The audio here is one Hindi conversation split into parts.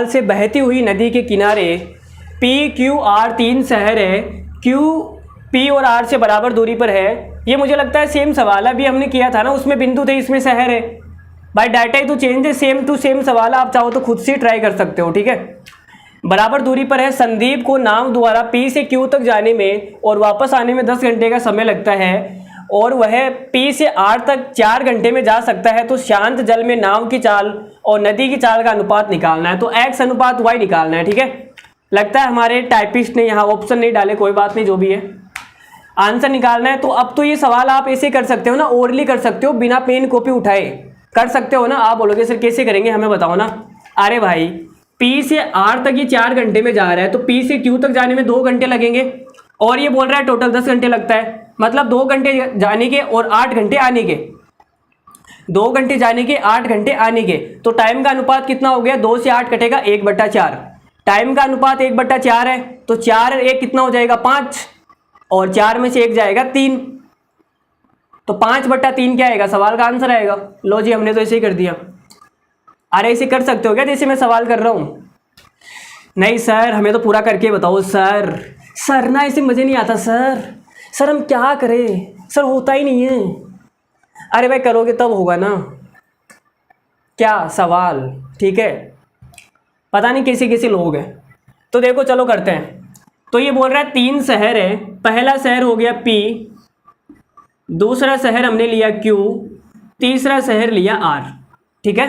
से बहती हुई नदी के किनारे पी क्यू आर 3 शहर है, क्यू पी और आर से बराबर दूरी पर है। ये मुझे लगता है सेम सवाल अभी हमने किया था ना, उसमें बिंदु थे, इसमें शहर है। भाई डाटा ही तो चेंज है, सेम टू सेम सवाल, आप चाहो तो खुद से ट्राई कर सकते हो, ठीक है। बराबर दूरी पर है। संदीप को नाव द्वारा पी से क्यू तक जाने में और वापस आने में 10 घंटे का समय लगता है और वह पी से आर तक 4 घंटे में जा सकता है। तो शांत जल में नाव की चाल और नदी की चाल का अनुपात निकालना है। तो x अनुपात y निकालना है, ठीक है। लगता है हमारे टाइपिस्ट ने यहाँ ऑप्शन नहीं डाले, कोई बात नहीं, जो भी है आंसर निकालना है। तो अब तो ये सवाल आप ऐसे कर सकते हो ना, ओरली कर सकते हो, बिना पेन कॉपी उठाए कर सकते हो ना। आप बोलोगे सर कैसे करेंगे, हमें बताओ ना। अरे भाई पी से आर तक ये 4 घंटे में जा रहा है, तो पी से क्यू तक जाने में 2 घंटे लगेंगे और ये बोल रहा है टोटल 10 घंटे लगता है। मतलब 2 घंटे जाने के और 8 घंटे आने के, 2 घंटे जाने के 8 घंटे आने के। तो टाइम का अनुपात कितना हो गया, 2 से 8 कटेगा 1/4। टाइम का अनुपात 1/4 है, तो 4 और 1 कितना हो जाएगा 5, और 4 में से 1 जाएगा 3, तो 5/3 क्या आएगा, सवाल का आंसर आएगा। लो जी, हमने तो ऐसे ही कर दिया। अरे ऐसे कर सकते हो क्या जैसे मैं सवाल कर रहा हूँ? नहीं सर, हमें तो पूरा करके बताओ सर। सर ना ऐसे मज़े नहीं आता सर हम क्या करें सर, होता ही नहीं है। अरे भाई करोगे तब होगा ना, क्या सवाल, ठीक है। पता नहीं कैसे कैसे लोग हैं। तो देखो चलो करते हैं। तो ये बोल रहा है 3 शहर है, पहला शहर हो गया P, दूसरा शहर हमने लिया Q, तीसरा शहर लिया R, ठीक है।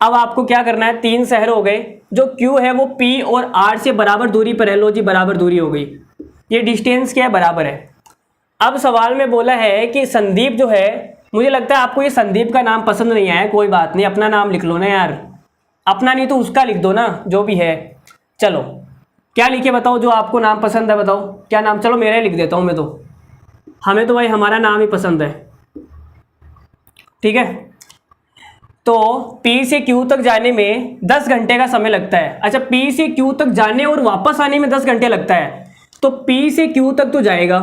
अब आपको क्या करना है, 3 शहर हो गए, जो Q है वो P और R से बराबर दूरी पर है। लो जी, बराबर दूरी हो गई, ये डिस्टेंस क्या है, बराबर है। अब सवाल में बोला है कि संदीप जो है, मुझे लगता है आपको ये संदीप का नाम पसंद नहीं आया, कोई बात नहीं, अपना नाम लिख लो ना यार, अपना नहीं तो उसका लिख दो ना, जो भी है। चलो क्या लिखे बताओ, जो आपको नाम पसंद है बताओ क्या नाम। चलो मेरा ही लिख देता हूँ मैं, तो हमें तो भाई हमारा नाम ही पसंद है, ठीक है। तो P से Q तक जाने में 10 घंटे का समय लगता है। अच्छा, P से Q तक जाने और वापस आने में 10 घंटे लगता है, तो P से Q तक तो जाएगा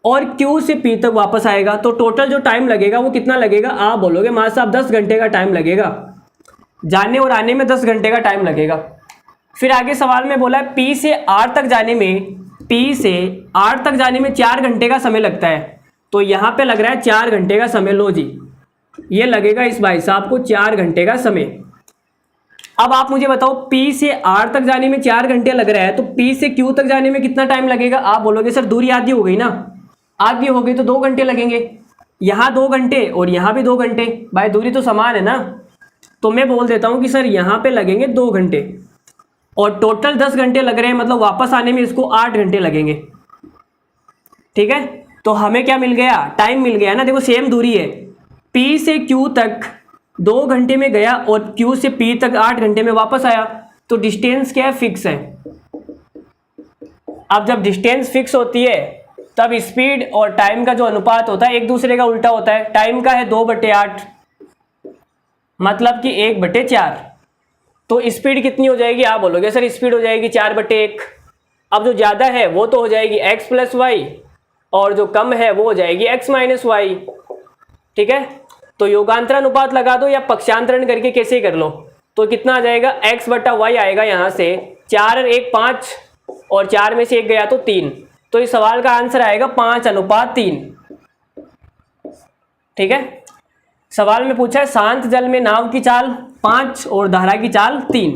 और Q से P तक वापस आएगा, तो टोटल जो टाइम लगेगा वो कितना लगेगा, आप बोलोगे मां साहब 10 घंटे का टाइम लगेगा, जाने और आने में 10 घंटे का टाइम लगेगा। फिर आगे सवाल में बोला है P से R तक जाने में, P से R तक जाने में 4 घंटे का समय लगता है, तो यहाँ पे लग रहा है 4 घंटे का समय। लो जी, ये लगेगा इस भाई साहब को 4 घंटे का समय। अब आप मुझे बताओ P से R तक जाने में 4 घंटे लग रहा है, तो P से Q तक जाने में कितना टाइम लगेगा। आप बोलोगे सर दूरी आधी हो गई ना, आधी हो गई तो 2 घंटे लगेंगे, यहाँ 2 घंटे और यहाँ भी 2 घंटे, भाई दूरी तो समान है ना। तो मैं बोल देता हूँ कि सर यहाँ पे लगेंगे 2 घंटे और टोटल 10 घंटे लग रहे हैं, मतलब वापस आने में इसको 8 घंटे लगेंगे, ठीक है। तो हमें क्या मिल गया, टाइम मिल गया ना। देखो सेम दूरी है, P से Q तक 2 घंटे में गया और Q से P तक 8 घंटे में वापस आया, तो डिस्टेंस क्या है, फिक्स है। अब जब डिस्टेंस फिक्स होती है तब स्पीड और टाइम का जो अनुपात होता है एक दूसरे का उल्टा होता है। टाइम का है 2/8, मतलब कि 1/4, तो स्पीड कितनी हो जाएगी, आप बोलोगे सर स्पीड हो जाएगी 4/1। अब जो ज़्यादा है वो तो हो जाएगी x + y और जो कम है वो हो जाएगी x - y, ठीक है। तो योगांतर अनुपात लगा दो या पक्षांतरण करके कैसे कर लो, तो कितना आ जाएगा, x/y आएगा यहाँ से, 4 और 1 5 और 4 में से 1 गया तो 3, तो इस सवाल का आंसर आएगा 5:3, ठीक है। सवाल में पूछा है शांत जल में नाव की चाल 5 और धारा की चाल 3,